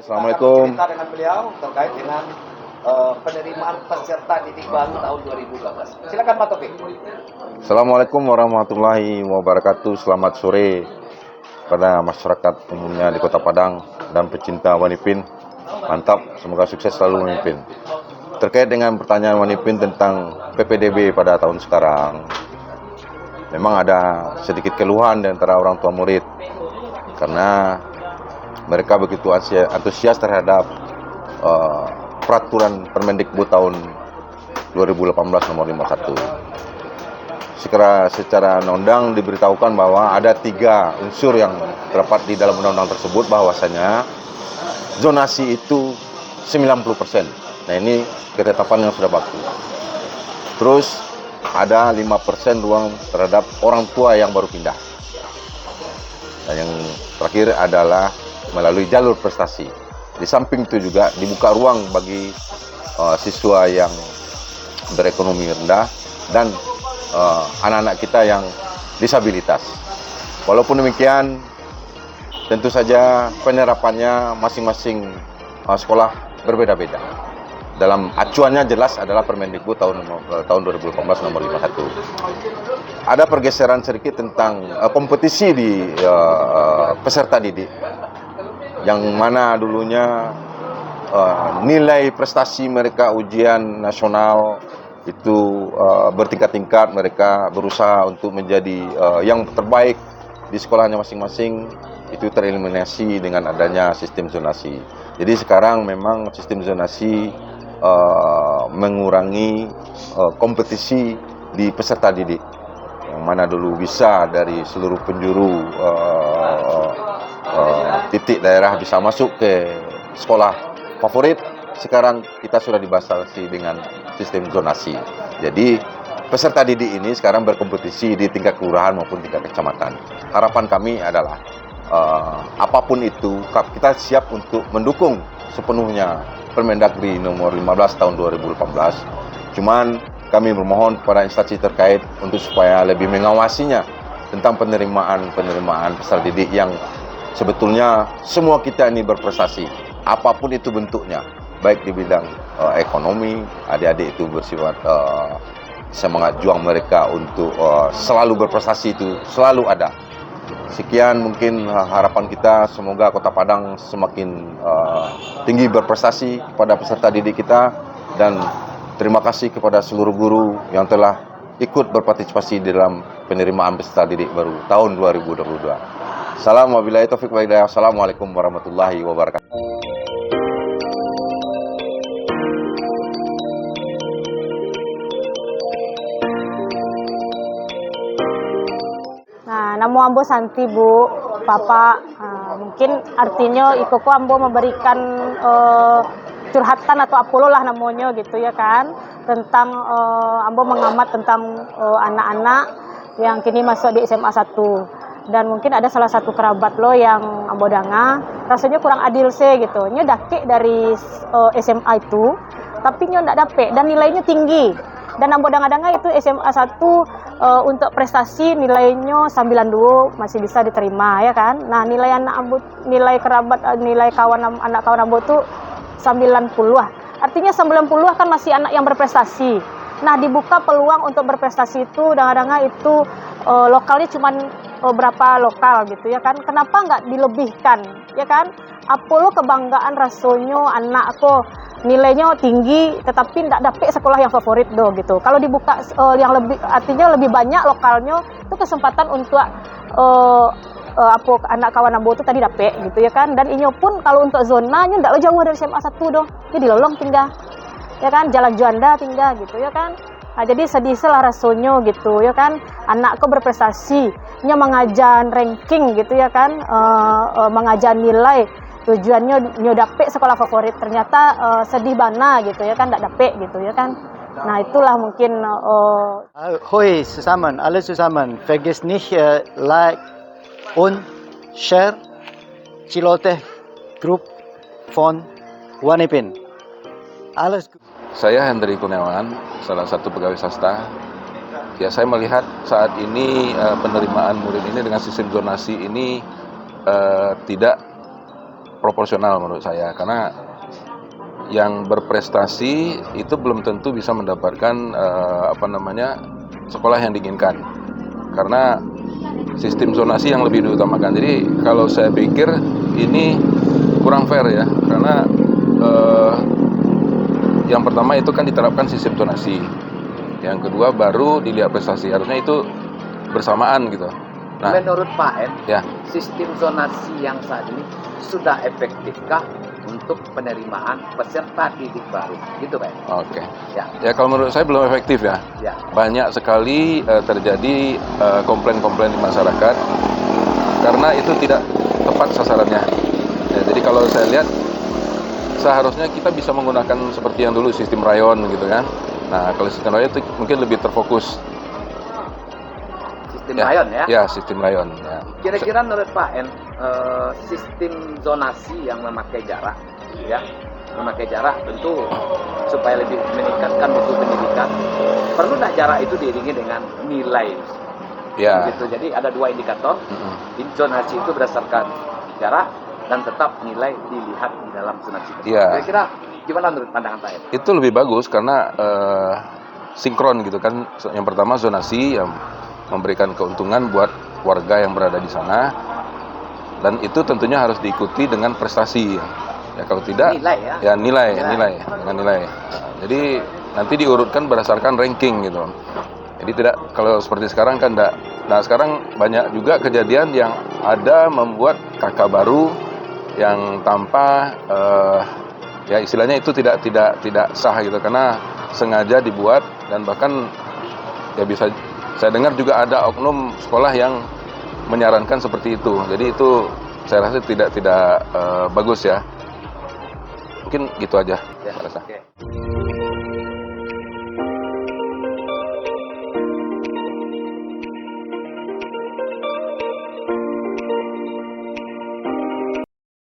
Assalamualaikum. Kita dengan beliau terkait dengan penerimaan peserta didik baru tahun 2012. Silakan Pak Taufik. Assalamualaikum warahmatullahi wabarakatuh. Selamat sore pada masyarakat umumnya di Kota Padang dan pecinta Wanipin. Mantap, semoga sukses selalu Wanipin. Terkait dengan pertanyaan Wanipin tentang PPDB pada tahun sekarang, memang ada sedikit keluhan di antara orang tua murid karena mereka begitu antusias terhadap peraturan Permendikbud tahun 2018 nomor 51. Secara undang diberitahukan bahwa ada 3 unsur yang terdapat di dalam undang-undang tersebut, bahwasanya zonasi itu 90%. Nah, ini ketetapan yang sudah baku. Terus ada 5% ruang terhadap orang tua yang baru pindah. Dan yang terakhir adalah melalui jalur prestasi. Di samping itu juga dibuka ruang bagi siswa yang berekonomi rendah dan anak-anak kita yang disabilitas. Walaupun demikian, tentu saja penerapannya masing-masing sekolah berbeda-beda. Dalam acuannya jelas adalah Permendikbud tahun 2018 nomor 51. Ada pergeseran sedikit tentang kompetisi di peserta didik, yang mana dulunya nilai prestasi mereka ujian nasional itu bertingkat-tingkat, mereka berusaha untuk menjadi yang terbaik di sekolahnya masing-masing, itu tereliminasi dengan adanya sistem zonasi. Jadi sekarang memang sistem zonasi mengurangi kompetisi di peserta didik, yang mana dulu bisa dari seluruh penjuru titik daerah bisa masuk ke sekolah favorit. Sekarang kita sudah dibatasi dengan sistem zonasi. Jadi peserta didik ini sekarang berkompetisi di tingkat kelurahan maupun tingkat kecamatan. Harapan kami adalah apapun itu kita siap untuk mendukung sepenuhnya Permendagri nomor 15 tahun 2018. Cuman kami bermohon kepada instansi terkait untuk supaya lebih mengawasinya tentang penerimaan peserta didik yang sebetulnya semua kita ini berprestasi, apapun itu bentuknya, baik di bidang ekonomi, adik-adik itu bersifat semangat juang mereka untuk selalu berprestasi itu selalu ada. Sekian mungkin harapan kita, semoga Kota Padang semakin tinggi berprestasi kepada peserta didik kita, dan terima kasih kepada seluruh guru yang telah ikut berpartisipasi dalam penerimaan peserta didik baru tahun 2022. Salam wabillahi taufiq wal hidayah. Assalamualaikum warahmatullahi wabarakatuh. Nah, namo ambo Santi Bu, Papa. Mungkin artinya ikoku ambo memberikan curhatan atau apolo lah namanya gitu ya kan, tentang ambo mengamat tentang anak-anak yang kini masuk di SMA 1. Dan mungkin ada salah satu kerabat lo yang ambo danga rasanya kurang adil sih gitu. Nya dake dari SMA itu, tapi nya ndak dapet dan nilainya tinggi. Dan ambo danga-danga itu SMA 1 untuk prestasi nilainya 92 masih bisa diterima ya kan. Nah, nilai anak ambo, nilai kerabat, nilai anak kawan ambo tuh 90 lah. Artinya 90 kan masih anak yang berprestasi. Nah, dibuka peluang untuk berprestasi itu danga-danga itu lokalnya cuman berapa lokal gitu ya kan. Kenapa nggak dilebihkan ya kan? Apolo kebanggaan rasanya anakku nilainya tinggi tetapi nggak dapet sekolah yang favorit do gitu. Kalau dibuka yang lebih, artinya lebih banyak lokalnya, itu kesempatan untuk anak kawan ambo itu tadi dapet gitu ya kan. Dan inyo pun kalau untuk zonanya nggak jauh dari SMA 1 do. Jadi lolong tinggal ya kan, jalan juanda tinggal gitu ya kan. Nah, jadi sedih lah rasanya gitu ya kan, anakku berprestasi, nya mengajar ranking gitu ya kan, mengajar nilai, tujuannya nyo dapet sekolah favorit, ternyata sedih bana gitu ya kan, ndak dapet gitu ya kan. Nah, itulah mungkin Hoi zusammen, alle zusammen, vergiss nicht like und share Ciloteh Group von Wanipin. Alles gut. Saya Hendri Kurniawan, salah satu pegawai swasta. Ya, saya melihat saat ini penerimaan murid ini dengan sistem zonasi ini tidak proporsional menurut saya, karena yang berprestasi itu belum tentu bisa mendapatkan sekolah yang diinginkan, karena sistem zonasi yang lebih diutamakan. Jadi kalau saya pikir ini kurang fair ya, karena yang pertama itu kan diterapkan sistem zonasi, yang kedua baru dilihat prestasi, harusnya itu bersamaan gitu. Nah, Menurut Pak M, ya. sistem zonasi yang saat ini sudah efektifkah untuk penerimaan peserta didik baru? Gitu Pak M. Oke. Ya, Ya kalau menurut saya belum efektif ya. ya. Banyak sekali terjadi komplain-komplain di masyarakat karena itu tidak tepat sasarannya. Ya, jadi kalau saya lihat seharusnya kita bisa menggunakan seperti yang dulu sistem rayon gitu kan. Nah kalau sistem rayon itu mungkin lebih terfokus. Sistem rayon ya. Ya sistem rayon. Ya. Kira-kira menurut Pak M, sistem zonasi yang memakai jarak, ya, memakai jarak tentu supaya lebih meningkatkan mutu pendidikan. Perlu nggak jarak itu diiringi dengan nilai? Ya. Gitu. Jadi ada dua indikator. Zonasi itu berdasarkan jarak dan tetap nilai dilihat di dalam zonasi. Ya. Kira-kira gimana menurut pandangan Pak M? Itu lebih bagus karena sinkron gitu kan. Yang pertama zonasi yang memberikan keuntungan buat warga yang berada di sana, dan itu tentunya harus diikuti dengan prestasi ya, kalau tidak Nilai ya? nilai dengan nilai. Nah, jadi nanti diurutkan berdasarkan ranking gitu. Jadi tidak kalau seperti sekarang kan enggak. Nah sekarang banyak juga kejadian yang ada membuat kakak baru yang tanpa ya istilahnya itu tidak sah gitu, karena sengaja dibuat, dan bahkan ya bisa saya dengar juga ada oknum sekolah yang menyarankan seperti itu. Jadi itu saya rasa tidak bagus ya. Mungkin gitu aja. Ya, saya rasa. oke.